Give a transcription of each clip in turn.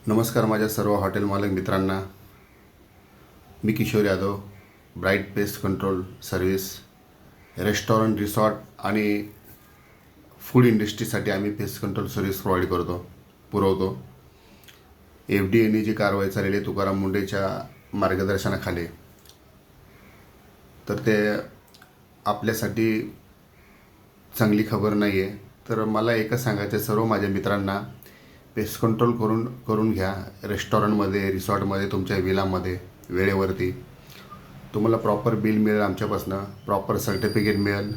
नमस्कार माझ्या सर्व हॉटेल मालक मित्रांना. मी Kishor Yadav. Bright pest control service, restaurant, resort आणि फूड इंडस्ट्रीसाठी आम्ही पेस्ट कंट्रोल सर्व्हिस पुरवतो. FDA जी कारवाई चाललेली तुकाराम मुंडेच्या मार्गदर्शनाखाली, तर ते आपल्यासाठी चांगली खबर नाही आहे. तर मला एकच सांगायचं, सर्व माझ्या मित्रांना पेस्ट कंट्रोल करून घ्या. रेस्टॉरंटमध्ये, रिसॉर्टमध्ये, तुमच्या विलामध्ये वेळेवरती तुम्हाला प्रॉपर बिल मिळेल, आमच्यापासून प्रॉपर सर्टिफिकेट मिळेल.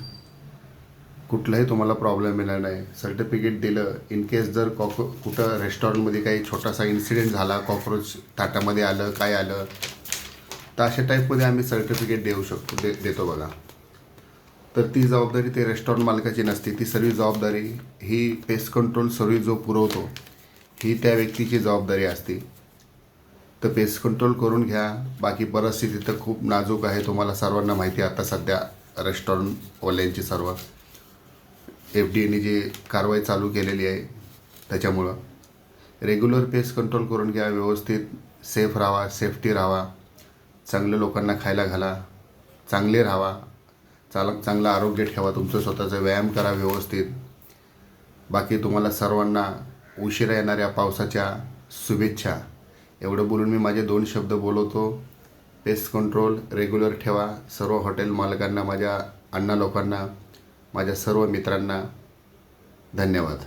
कुठलाही तुम्हाला प्रॉब्लेम येणार नाही. सर्टिफिकेट दिलं, इन केस जर कुठं रेस्टॉरंटमध्ये काही छोटासा इन्सिडेंट झाला, कॉक्रोच ताटामध्ये आलं, काय आलं, तर अशा टाईपमध्ये आम्ही सर्टिफिकेट देतो बघा. तर ती जबाबदारी ते रेस्टॉरंट मालकाची नसते. ती सर्व जबाबदारी ही पेस्ट कंट्रोल सर्व्हिस जो पुरवतो ही त्या व्यक्तीची जबाबदारी असते. तर पेस्ट कंट्रोल करून घ्या. बाकी परिस्थिती तर खूप नाजूक आहे, तुम्हाला सर्वांना माहिती आहे. आता सध्या रेस्टॉरंटवाल्यांची सर्व FDA जी कारवाई चालू केलेली आहे, त्याच्यामुळं रेग्युलर पेस्ट कंट्रोल करून घ्या. व्यवस्थित सेफ राहा, सेफ्टी राहा, चांगलं लोकांना खायला घाला, चांगले राहा, चांगलं आरोग्य ठेवा, तुमचं स्वतःचा व्यायाम करा व्यवस्थित. बाकी तुम्हाला सर्वांना उशिरा येणाऱ्या पावसाच्या शुभेच्छा. एवढं बोलून मी माझे 2 शब्द बोलवतो. पेस्ट कंट्रोल रेग्युलर ठेवा. सर्व हॉटेल मालकांना, माझ्या अण्णा लोकांना, माझ्या सर्व मित्रांना धन्यवाद.